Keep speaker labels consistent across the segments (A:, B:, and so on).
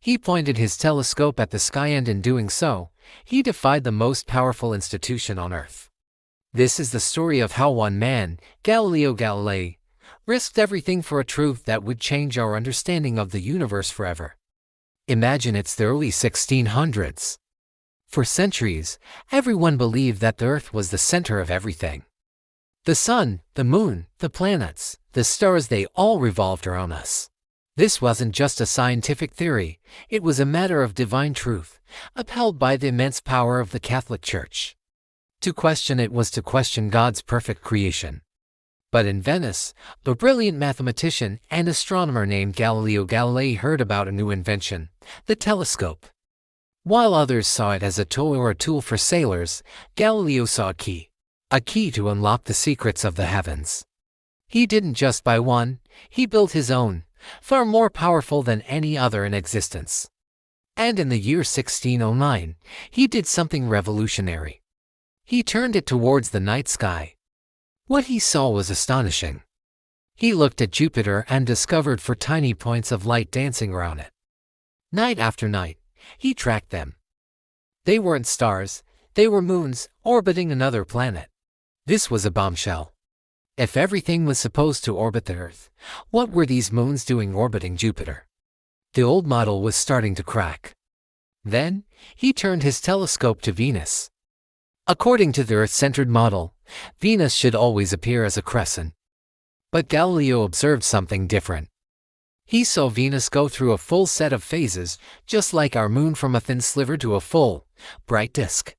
A: He pointed his telescope at the sky, and in doing so, he defied the most powerful institution on Earth. This is the story of how one man, Galileo Galilei, risked everything for a truth that would change our understanding of the universe forever. Imagine it's the early 1600s. For centuries, everyone believed that the Earth was the center of everything. The sun, the moon, the planets, the stars, they all revolved around us. This wasn't just a scientific theory, it was a matter of divine truth, upheld by the immense power of the Catholic Church. To question it was to question God's perfect creation. But in Venice, a brilliant mathematician and astronomer named Galileo Galilei heard about a new invention, the telescope. While others saw it as a toy or a tool for sailors, Galileo saw a key to unlock the secrets of the heavens. He didn't just buy one, he built his own, far more powerful than any other in existence. And in the year 1609, he did something revolutionary. He turned it towards the night sky. What he saw was astonishing. He looked at Jupiter and discovered 4 tiny points of light dancing around it. Night after night, he tracked them. They weren't stars, they were moons orbiting another planet. This was a bombshell. If everything was supposed to orbit the Earth, what were these moons doing orbiting Jupiter? The old model was starting to crack. Then, he turned his telescope to Venus. According to the Earth-centered model, Venus should always appear as a crescent. But Galileo observed something different. He saw Venus go through a full set of phases, just like our moon, from a thin sliver to a full, bright disk.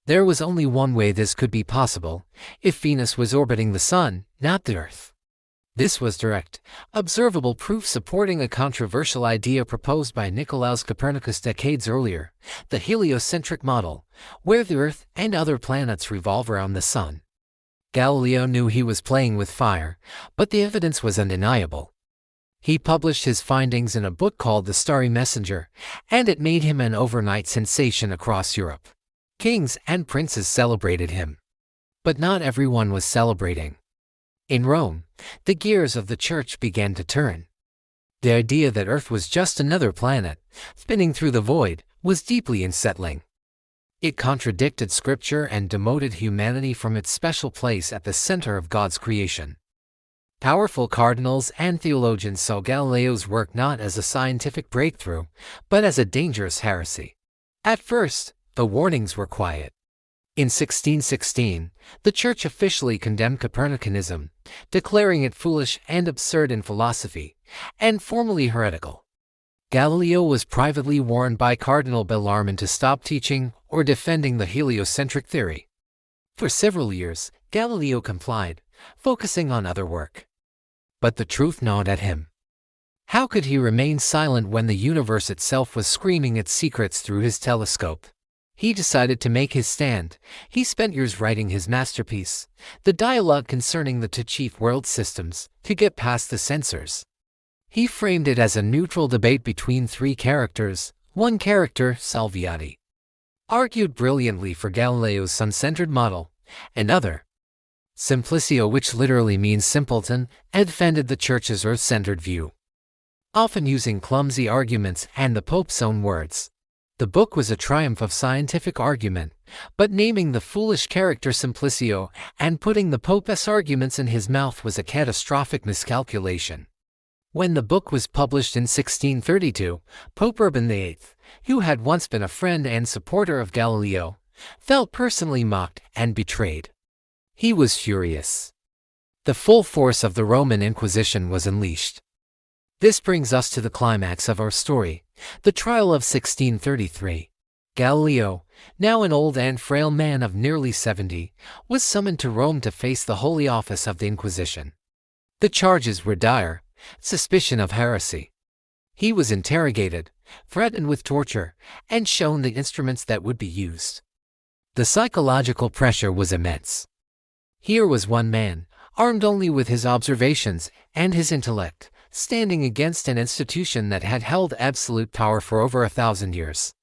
A: There was only one way this could be possible, if Venus was orbiting the Sun, not the Earth. This was direct, observable proof supporting a controversial idea proposed by Nicolaus Copernicus decades earlier, the heliocentric model, where the Earth and other planets revolve around the Sun. Galileo knew he was playing with fire, but the evidence was undeniable. He published his findings in a book called The Starry Messenger, and it made him an overnight sensation across Europe. Kings and princes celebrated him. But not everyone was celebrating. In Rome, the gears of the church began to turn. The idea that Earth was just another planet, spinning through the void, was deeply unsettling. It contradicted Scripture and demoted humanity from its special place at the center of God's creation. Powerful cardinals and theologians saw Galileo's work not as a scientific breakthrough, but as a dangerous heresy. At first, the warnings were quiet. In 1616, the Church officially condemned Copernicanism, declaring it foolish and absurd in philosophy, and formally heretical. Galileo was privately warned by Cardinal Bellarmine to stop teaching or defending the heliocentric theory. For several years, Galileo complied, focusing on other work. But the truth gnawed at him. How could he remain silent when the universe itself was screaming its secrets through his telescope? He decided to make his stand. He spent years writing his masterpiece, The Dialogue Concerning the Two Chief World Systems, to get past the censors. He framed it as a neutral debate between 3 characters. One character, Salviati, argued brilliantly for Galileo's sun-centered model. Another, Simplicio, which literally means simpleton, and defended the Church's Earth-centered view, often using clumsy arguments and the Pope's own words. The book was a triumph of scientific argument, but naming the foolish character Simplicio and putting the Pope's arguments in his mouth was a catastrophic miscalculation. When the book was published in 1632, Pope Urban VIII, who had once been a friend and supporter of Galileo, felt personally mocked and betrayed. He was furious. The full force of the Roman Inquisition was unleashed. This brings us to the climax of our story, the trial of 1633. Galileo, now an old and frail man of nearly 70, was summoned to Rome to face the Holy Office of the Inquisition. The charges were dire: suspicion of heresy. He was interrogated, threatened with torture, and shown the instruments that would be used. The psychological pressure was immense. Here was one man, armed only with his observations and his intellect, standing against an institution that had held absolute power for over 1,000 years.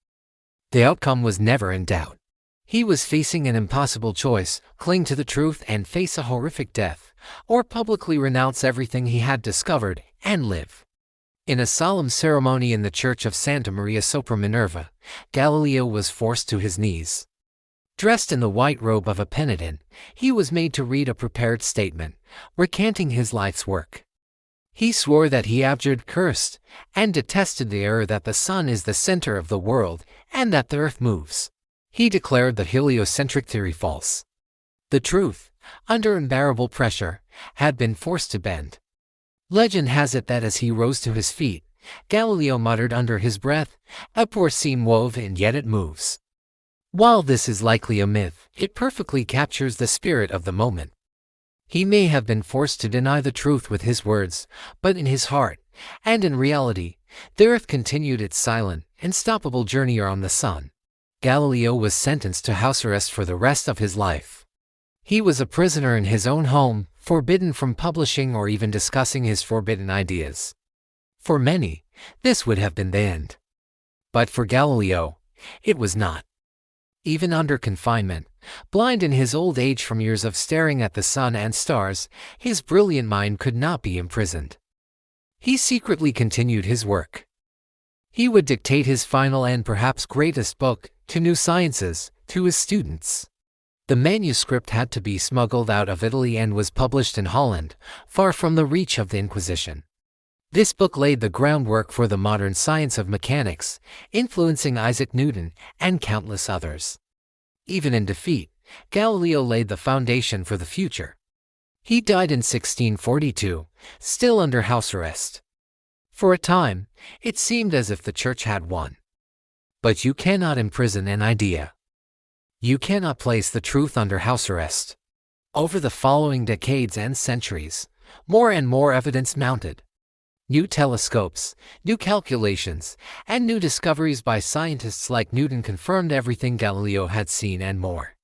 A: The outcome was never in doubt. He was facing an impossible choice: cling to the truth and face a horrific death, or publicly renounce everything he had discovered and live. In a solemn ceremony in the church of Santa Maria sopra Minerva, Galileo was forced to his knees. Dressed in the white robe of a penitent, he was made to read a prepared statement, recanting his life's work. He swore that he abjured, cursed, and detested the error that the sun is the center of the world and that the earth moves. He declared the heliocentric theory false. The truth, under unbearable pressure, had been forced to bend. Legend has it that as he rose to his feet, Galileo muttered under his breath, "Eppur si muove, and yet it moves." While this is likely a myth, it perfectly captures the spirit of the moment. He may have been forced to deny the truth with his words, but in his heart, and in reality, the earth continued its silent, unstoppable journey around the sun. Galileo was sentenced to house arrest for the rest of his life. He was a prisoner in his own home, forbidden from publishing or even discussing his forbidden ideas. For many, this would have been the end. But for Galileo, it was not. Even under confinement, blind in his old age from years of staring at the sun and stars, his brilliant mind could not be imprisoned. He secretly continued his work. He would dictate his final and perhaps greatest book, To New Sciences, to his students. The manuscript had to be smuggled out of Italy and was published in Holland, far from the reach of the Inquisition. This book laid the groundwork for the modern science of mechanics, influencing Isaac Newton and countless others. Even in defeat, Galileo laid the foundation for the future. He died in 1642, still under house arrest. For a time, it seemed as if the church had won. But you cannot imprison an idea. You cannot place the truth under house arrest. Over the following decades and centuries, more and more evidence mounted. New telescopes, new calculations, and new discoveries by scientists like Newton confirmed everything Galileo had seen and more.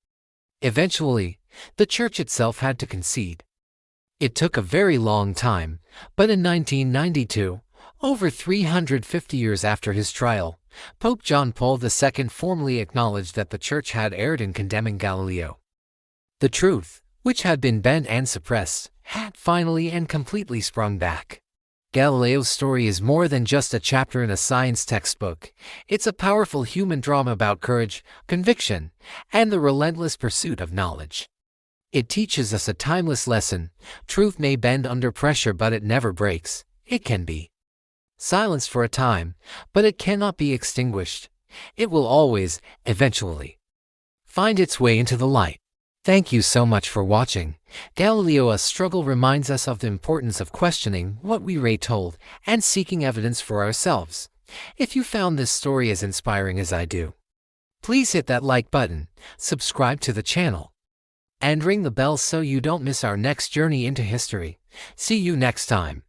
A: Eventually, the church itself had to concede. It took a very long time, but in 1992, over 350 years after his trial, Pope John Paul II formally acknowledged that the church had erred in condemning Galileo. The truth, which had been bent and suppressed, had finally and completely sprung back. Galileo's story is more than just a chapter in a science textbook. It's a powerful human drama about courage, conviction, and the relentless pursuit of knowledge. It teaches us a timeless lesson: truth may bend under pressure, but it never breaks. It can be silenced for a time, but it cannot be extinguished. It will always, eventually, find its way into the light. Thank you so much for watching. Galileo's struggle reminds us of the importance of questioning what we are told and seeking evidence for ourselves. If you found this story as inspiring as I do, please hit that like button, subscribe to the channel, and ring the bell so you don't miss our next journey into history. See you next time.